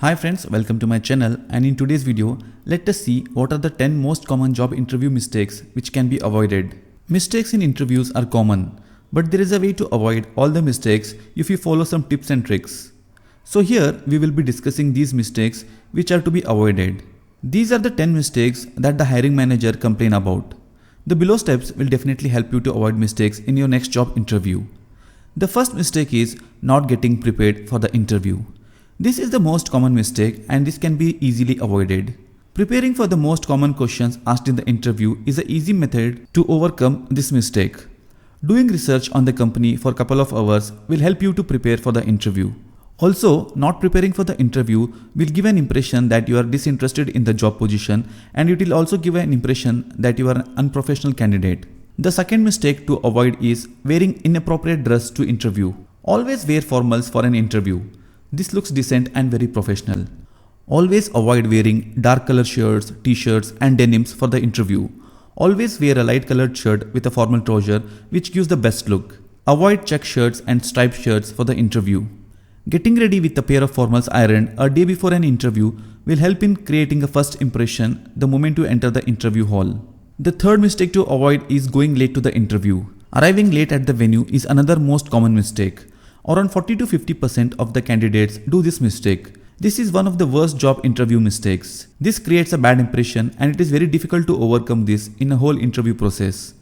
Hi friends, welcome to my channel, and in today's video, let us see what are the 10 most common job interview mistakes which can be avoided. Mistakes in interviews are common, but there is a way to avoid all the mistakes if you follow some tips and tricks. So here we will be discussing these mistakes which are to be avoided. These are the 10 mistakes that the hiring manager complain about. The below steps will definitely help you to avoid mistakes in your next job interview. The first mistake is not getting prepared for the interview. This is the most common mistake and this can be easily avoided. Preparing for the most common questions asked in the interview is an easy method to overcome this mistake. Doing research on the company for a couple of hours will help you to prepare for the interview. Also, not preparing for the interview will give an impression that you are disinterested in the job position, and it will also give an impression that you are an unprofessional candidate. The second mistake to avoid is wearing inappropriate dress to interview. Always wear formals for an interview. This looks decent and very professional. Always avoid wearing dark colored shirts, t-shirts and denims for the interview. Always wear a light colored shirt with a formal trouser which gives the best look. Avoid check shirts and striped shirts for the interview. Getting ready with a pair of formals ironed a day before an interview will help in creating a first impression the moment you enter the interview hall. The third mistake to avoid is going late to the interview. Arriving late at the venue is another most common mistake. Around 40 to 50% of the candidates do this mistake. This is one of the worst job interview mistakes. This creates a bad impression and it is very difficult to overcome this in a whole interview process.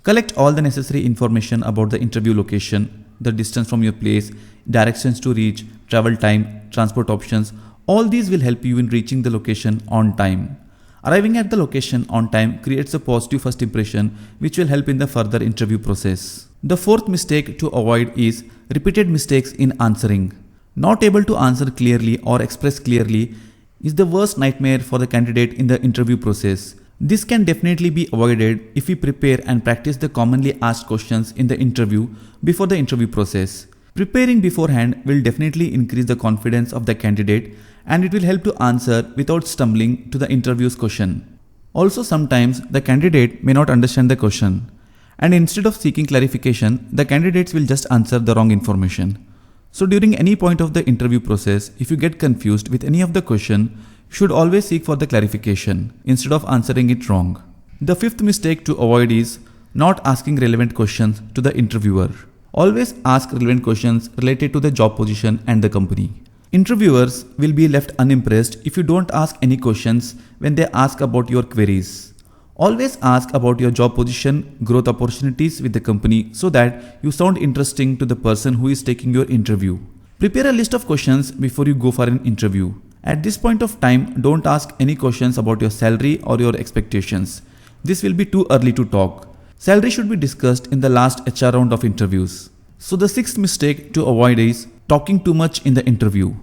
Collect all the necessary information about the interview location, the distance from your place, directions to reach, travel time, transport options. All these will help you in reaching the location on time. Arriving at the location on time creates a positive first impression which will help in the further interview process. The fourth mistake to avoid is repeated mistakes in answering. Not able to answer clearly or express clearly is the worst nightmare for the candidate in the interview process. This can definitely be avoided if we prepare and practice the commonly asked questions in the interview before the interview process. Preparing beforehand will definitely increase the confidence of the candidate and it will help to answer without stumbling to the interview's question. Also, sometimes the candidate may not understand the question, and instead of seeking clarification, the candidates will just answer the wrong information. So during any point of the interview process, if you get confused with any of the question, you should always seek for the clarification instead of answering it wrong. The fifth mistake to avoid is not asking relevant questions to the interviewer. Always ask relevant questions related to the job position and the company. Interviewers will be left unimpressed if you don't ask any questions when they ask about your queries. Always ask about your job position, growth opportunities with the company so that you sound interesting to the person who is taking your interview. Prepare a list of questions before you go for an interview. At this point of time, don't ask any questions about your salary or your expectations. This will be too early to talk. Salary should be discussed in the last HR round of interviews. So the sixth mistake to avoid is talking too much in the interview.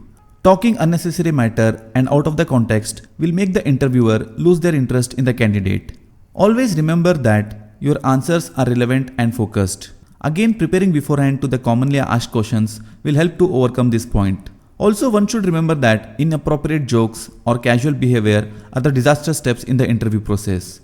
Talking unnecessary matter and out of the context will make the interviewer lose their interest in the candidate. Always remember that your answers are relevant and focused. Again, preparing beforehand to the commonly asked questions will help to overcome this point. Also, one should remember that inappropriate jokes or casual behavior are the disaster steps in the interview process.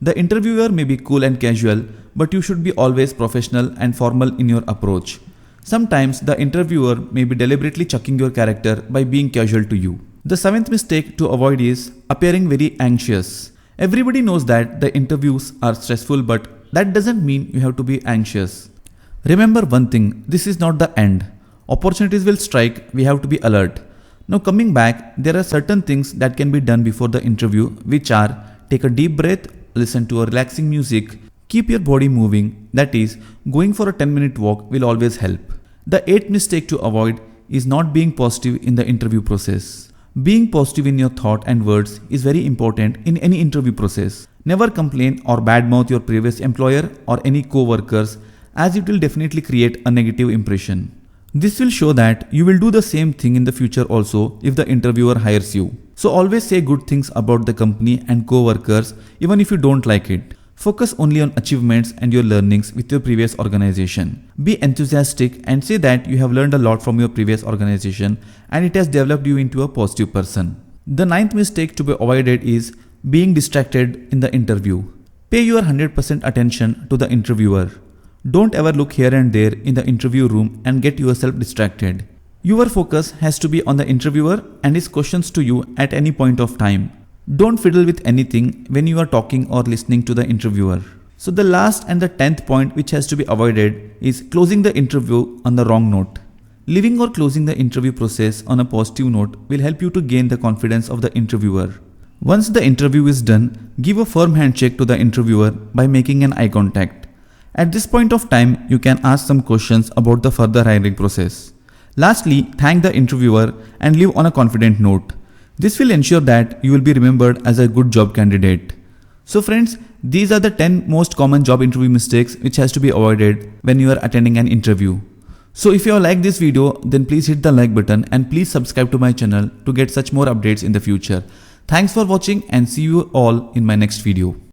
The interviewer may be cool and casual, but you should be always professional and formal in your approach. Sometimes the interviewer may be deliberately chucking your character by being casual to you. The seventh mistake to avoid is appearing very anxious. Everybody knows that the interviews are stressful, but that doesn't mean you have to be anxious. Remember one thing, this is not the end. Opportunities will strike, we have to be alert. Now coming back, there are certain things that can be done before the interview, which are take a deep breath, listen to a relaxing music, keep your body moving, that is, going for a 10-minute walk will always help. The eighth mistake to avoid is not being positive in the interview process. Being positive in your thought and words is very important in any interview process. Never complain or badmouth your previous employer or any co-workers, as it will definitely create a negative impression. This will show that you will do the same thing in the future also if the interviewer hires you. So always say good things about the company and co-workers even if you don't like it. Focus only on achievements and your learnings with your previous organization. Be enthusiastic and say that you have learned a lot from your previous organization and it has developed you into a positive person. The ninth mistake to be avoided is being distracted in the interview. Pay your 100% attention to the interviewer. Don't ever look here and there in the interview room and get yourself distracted. Your focus has to be on the interviewer and his questions to you at any point of time. Don't fiddle with anything when you are talking or listening to the interviewer. So the last and the 10th point which has to be avoided is closing the interview on the wrong note. Leaving or closing the interview process on a positive note will help you to gain the confidence of the interviewer. Once the interview is done, give a firm handshake to the interviewer by making an eye contact. At this point of time, you can ask some questions about the further hiring process. Lastly, thank the interviewer and leave on a confident note. This will ensure that you will be remembered as a good job candidate. So friends, these are the 10 most common job interview mistakes which has to be avoided when you are attending an interview. So if you have liked this video, then please hit the like button and please subscribe to my channel to get such more updates in the future. Thanks for watching and see you all in my next video.